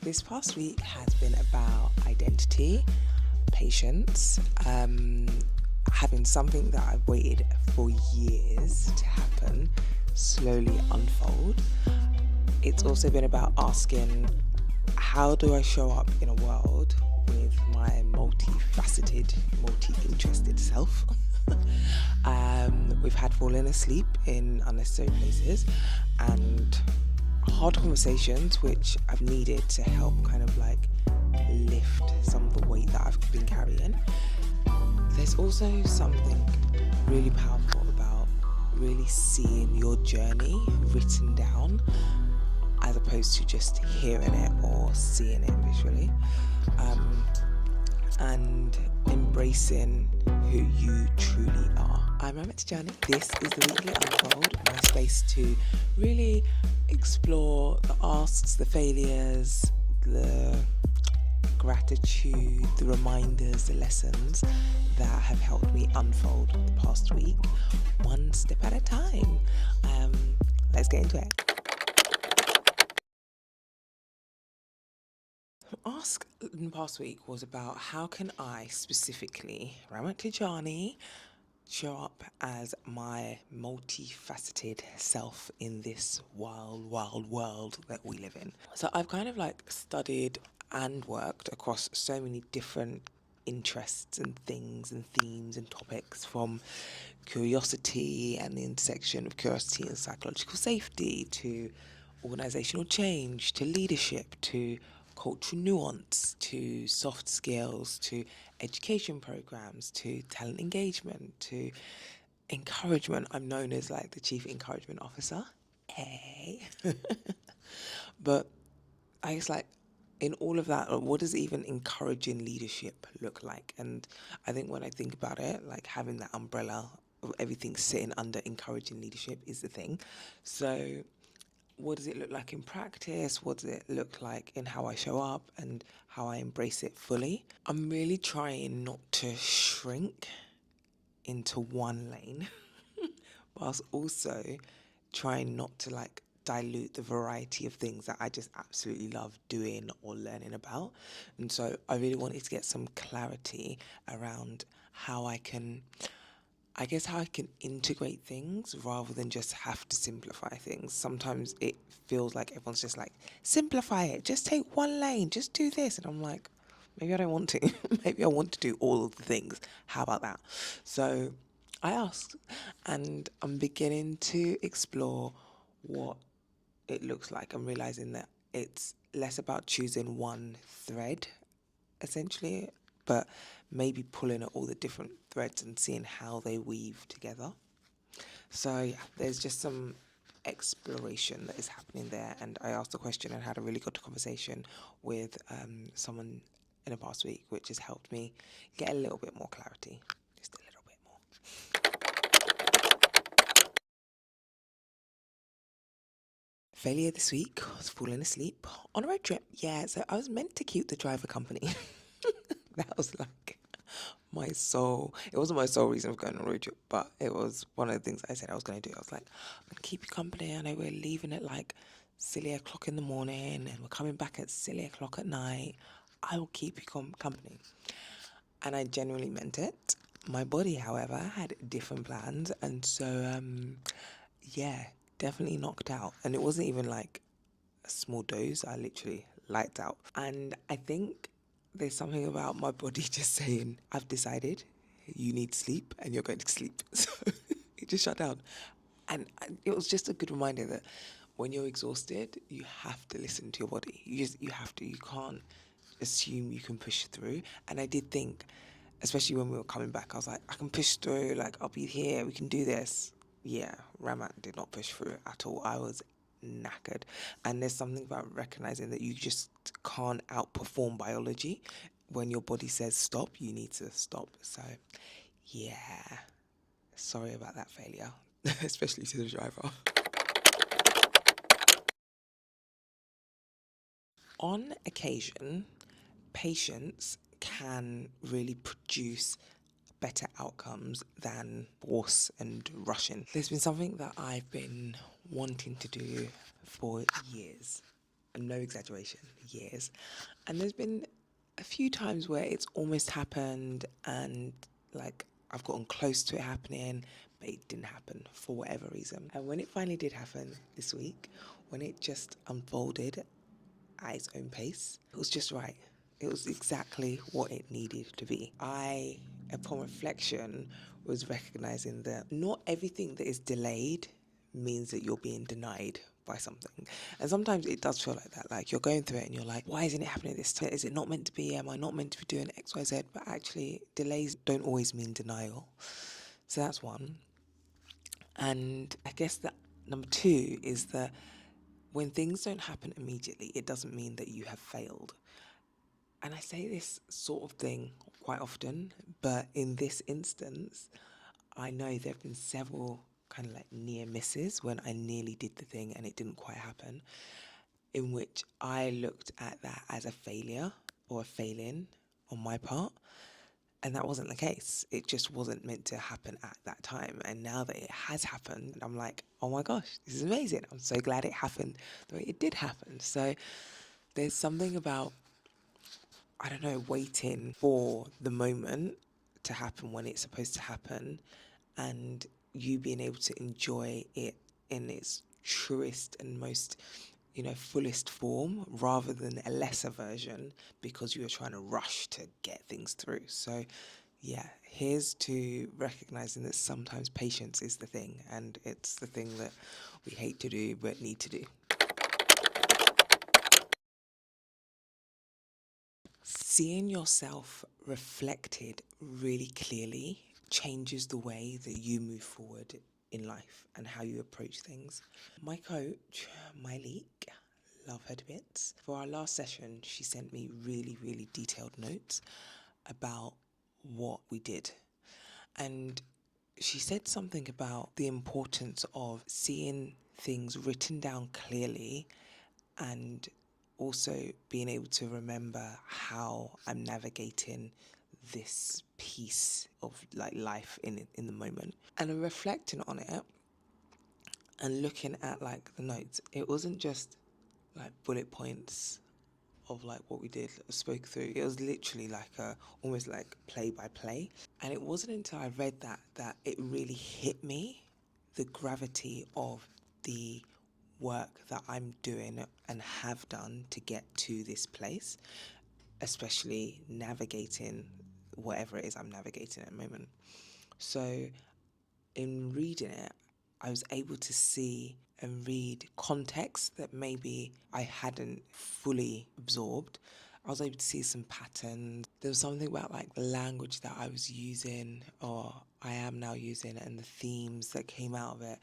This past week has been about identity, patience, having something that I've waited for years to happen slowly unfold. It's also been about asking, how do I show up in a world with my multifaceted, multi-interested self? We've had fallen asleep in unnecessary places and hard conversations which I've needed to help kind of like lift some of the weight that I've been carrying. There's also something really powerful about really seeing your journey written down as opposed to just hearing it or seeing it visually, and embracing who you truly are. I'm Ramat's Journey. This is the Weekly Unfold, my space to really explore the asks, the failures, the gratitude, the reminders, the lessons that have helped me unfold the past week, one step at a time. Let's get into it. Ask in the past week was about how can I specifically, Ramat Tijani, show up as my multifaceted self in this wild, wild world that we live in. So I've kind of like studied and worked across so many different interests and things and themes and topics, from curiosity and the intersection of curiosity and psychological safety, to organizational change, to leadership, to cultural nuance, to soft skills, to education programs, to talent engagement, to encouragement. I'm known as like the chief encouragement officer. Hey. But I guess like in all of that, what does even encouraging leadership look like? And I think when I think about it, like having that umbrella of everything sitting under encouraging leadership is the thing. So what does it look like in practice? What does it look like in how I show up and how I embrace it fully? I'm really trying not to shrink into one lane, whilst also trying not to like dilute the variety of things that I just absolutely love doing or learning about. And so I really wanted to get some clarity around how I can, I guess, how I can integrate things rather than just have to simplify things. Sometimes it feels like everyone's just like, simplify it, just take one lane, just do this. And I'm like, maybe I don't want to. Maybe I want to do all of the things. How about that? So I asked, and I'm beginning to explore what it looks like. I'm realizing that it's less about choosing one thread, essentially, but maybe pulling at all the different threads and seeing how they weave together. So yeah, there's just some exploration that is happening there, and I asked a question and had a really good conversation with someone in the past week, which has helped me get a little bit more clarity, just a little bit more. Failure this week was falling asleep on a road trip. Yeah, so I was meant to keep the driver company. That was like my sole, it wasn't my sole reason of going on a road trip, but it was one of the things I said I was going to do. I was like, I'm going to keep you company. I know we're leaving at like silly o'clock in the morning and we're coming back at silly o'clock at night. I will keep you company. And I genuinely meant it. My body, however, had different plans. And so, yeah, definitely knocked out. And it wasn't even like a small dose. I literally lights out. And I think there's something about my body just saying, I've decided you need sleep and you're going to sleep. So it just shut down. And it was just a good reminder that when you're exhausted, you have to listen to your body. You have to. You can't assume you can push through. And I did think, especially when we were coming back, I was like, I can push through. Like, I'll be here. We can do this. Yeah, Ramat did not push through at all. I was knackered. And there's something about recognizing that you just can't outperform biology. When your body says stop, you need to stop. So, yeah, sorry about that failure, especially to the driver. On occasion, patience can really produce better outcomes than force and rushing. There's been something that I've been wanting to do for years. no exaggeration, years. And there's been a few times where it's almost happened and like I've gotten close to it happening, but it didn't happen for whatever reason. And when it finally did happen this week, when it just unfolded at its own pace, it was just right. It was exactly what it needed to be. I, upon reflection, was recognizing that not everything that is delayed means that you're being denied by something. And sometimes it does feel like that. Like you're going through it and you're like, why isn't it happening this time? Is it not meant to be? Am I not meant to be doing X, Y, Z? But actually, delays don't always mean denial. So that's one. And I guess that number two is that when things don't happen immediately, it doesn't mean that you have failed. And I say this sort of thing quite often, but in this instance, I know there have been several kind of like near misses when I nearly did the thing and it didn't quite happen, in which I looked at that as a failure or a failing on my part. And that wasn't the case. It just wasn't meant to happen at that time. And now that it has happened, I'm like, oh my gosh, this is amazing. I'm so glad it happened the way it did happen. So there's something about, I don't know, waiting for the moment to happen when it's supposed to happen and you being able to enjoy it in its truest and most, fullest form rather than a lesser version because you were trying to rush to get things through. So, yeah, here's to recognizing that sometimes patience is the thing and it's the thing that we hate to do but need to do. Seeing yourself reflected really clearly changes the way that you move forward in life and how you approach things. My coach, Myleek, love her to bits. For our last session, she sent me really, really detailed notes about what we did. And she said something about the importance of seeing things written down clearly and also being able to remember how I'm navigating this piece of like life in the moment. And I'm reflecting on it and looking at like the notes. It wasn't just like bullet points of like what we did spoke through. It was literally like a almost like play by play. And it wasn't until I read that it really hit me the gravity of the work that I'm doing and have done to get to this place, especially navigating whatever it is I'm navigating at the moment. So in reading it, I was able to see and read context that maybe I hadn't fully absorbed. I was able to see some patterns. There was something about like the language that I was using or I am now using and the themes that came out of it.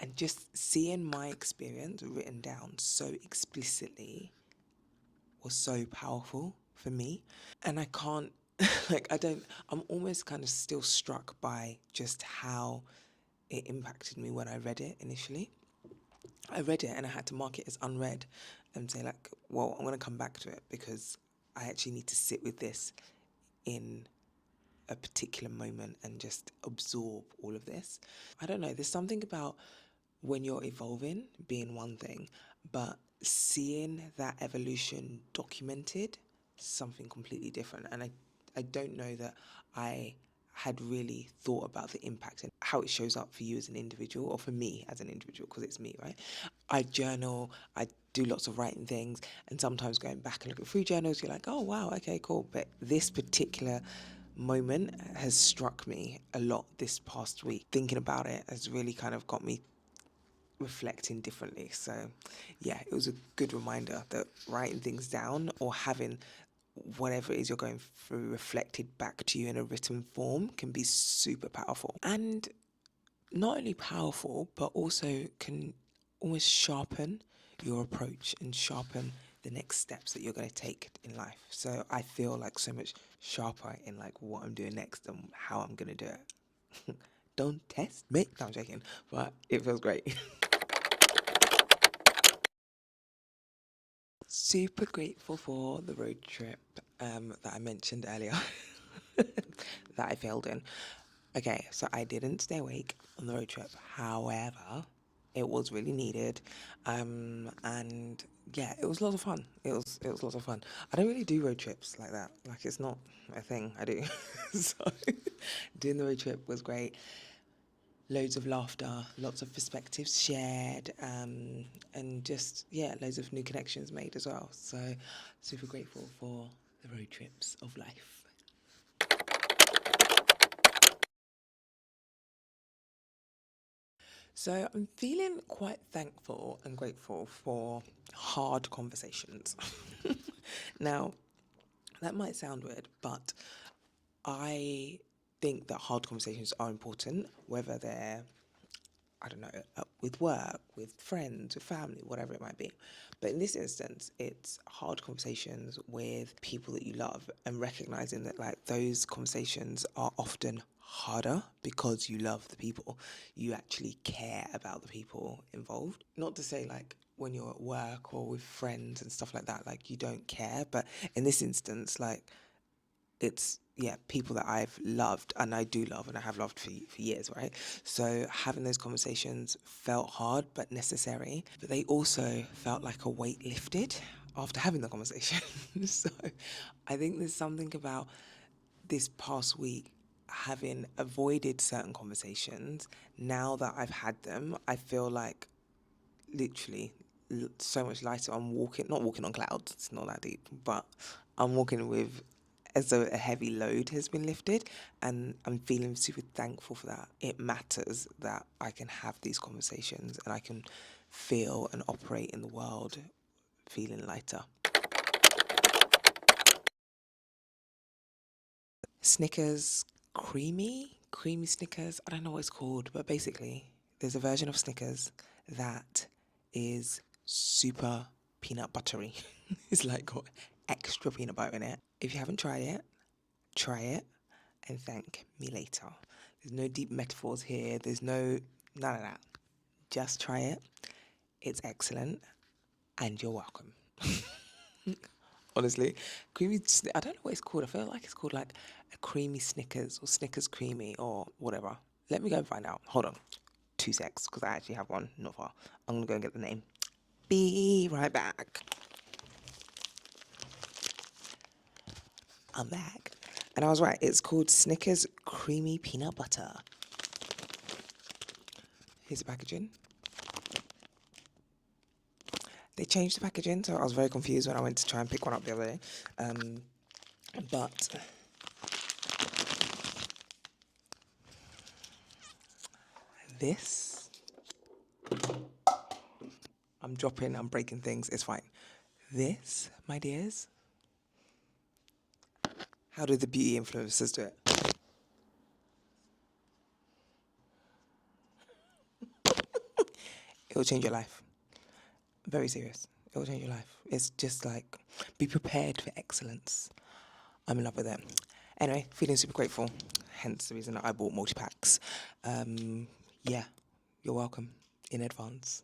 And just seeing my experience written down so explicitly was so powerful for me. And I can't, I'm almost kind of still struck by just how it impacted me when I read it initially. I read it and I had to mark it as unread and say like, well, I'm going to come back to it because I actually need to sit with this in a particular moment and just absorb all of this. I don't know, there's something about when you're evolving being one thing, but seeing that evolution documented, something completely different. And I don't know that I had really thought about the impact and how it shows up for you as an individual or for me as an individual, because it's me, right? I journal, I do lots of writing things, and sometimes going back and looking through journals, you're like, oh wow, okay, cool. But this particular moment has struck me a lot this past week. Thinking about it has really kind of got me reflecting differently. So yeah, it was a good reminder that writing things down or having whatever it is you're going through reflected back to you in a written form can be super powerful. And not only powerful, but also can almost sharpen your approach and sharpen the next steps that you're going to take in life. So I feel like so much sharper in like what I'm doing next and how I'm going to do it. Don't test me. No, I'm joking, but it feels great. Super grateful for the road trip that I mentioned earlier that I failed in. Okay, so I didn't stay awake on the road trip. However, It was really needed. And yeah, it was lots of fun. It was lots of fun. I don't really do road trips like that. Like, it's not a thing I do. So doing the road trip was great. Loads of laughter, lots of perspectives shared, and just, yeah, loads of new connections made as well. So super grateful for the road trips of life. So I'm feeling quite thankful and grateful for hard conversations. Now, that might sound weird, but I think that hard conversations are important, whether they're, I don't know, with work, with friends, with family, whatever it might be. But in this instance, it's hard conversations with people that you love, and recognizing that, like, those conversations are often harder because you love the people. You actually care about the people involved. Not to say, like, when you're at work or with friends and stuff like that, like, you don't care. But in this instance, like, it's, yeah, people that I've loved and I do love and I have loved for years, right? So having those conversations felt hard but necessary, but they also felt like a weight lifted after having the conversation. So I think there's something about this past week, having avoided certain conversations, now that I've had them, I feel like literally so much lighter. I'm walking, not walking on clouds, it's not that deep, but I'm walking with as though a heavy load has been lifted, and I'm feeling super thankful for that. It matters that I can have these conversations and I can feel and operate in the world feeling lighter. Snickers, creamy Snickers. I don't know what it's called, but basically there's a version of Snickers that is super peanut buttery. It's like got extra peanut butter in it. If you haven't tried it, try it and thank me later. There's no deep metaphors here. There's none of that. Just try it. It's excellent, and you're welcome. Honestly, I don't know what it's called. I feel like it's called like a creamy Snickers or Snickers creamy or whatever. Let me go and find out. Hold on, 2 secs, because I actually have one not far. I'm gonna go and get the name. Be right back. I'm back. And I was right, it's called Snickers Creamy Peanut Butter. Here's the packaging. They changed the packaging, so I was very confused when I went to try and pick one up the other day. But this, I'm breaking things, it's fine. This, my dears, how do the beauty influencers do it? It will change your life. Very serious. It will change your life. It's just like, be prepared for excellence. I'm in love with it. Anyway, feeling super grateful. Hence the reason that I bought multi-packs. Yeah, you're welcome in advance.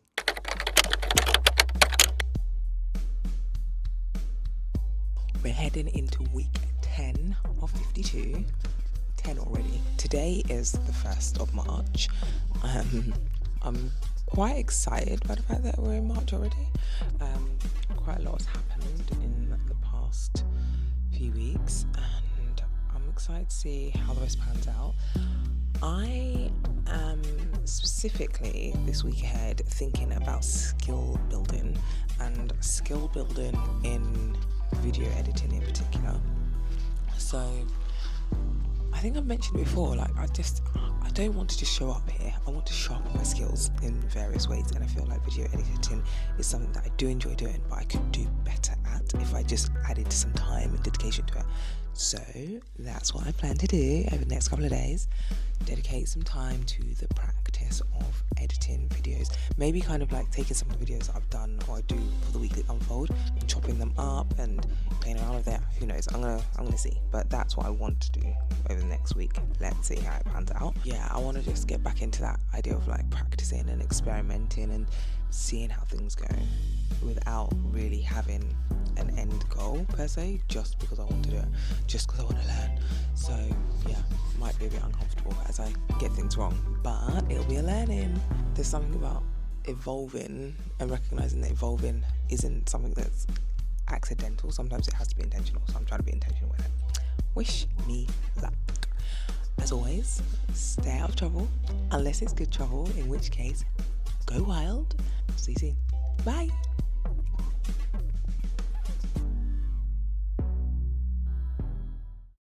We're heading into week 10 of 52. 10 already. Today is the 1st of March. I'm quite excited by the fact that we're in March already. Quite a lot has happened in the past few weeks, and I'm excited to see how the rest pans out. I am specifically this week ahead thinking about skill building, and skill building in video editing in particular. So I think I've mentioned before, like, I don't want to just show up here. I want to sharpen my skills in various ways, and I feel like video editing is something that I do enjoy doing, but I could do better at if I just added some time and dedication to it. So that's what I plan to do over the next couple of days. Dedicate some time to the practice of editing videos. Maybe kind of like taking some of the videos that I've done or I do for the weekly unfold and chopping them up and playing around with it. Who knows? I'm gonna see. But that's what I want to do over the next week. Let's see how it pans out. Yeah, I want to just get back into that idea of like practicing and experimenting and seeing how things go without really having an end goal per se, just because I want to do it, just because I want to learn. So yeah, might be a bit uncomfortable as I get things wrong, but it'll be a learning. There's something about evolving and recognizing that evolving isn't something that's accidental. Sometimes it has to be intentional. So I'm trying to be intentional with it. Wish me luck. As always, stay out of trouble, unless it's good trouble, in which case, go wild. See you soon. Bye.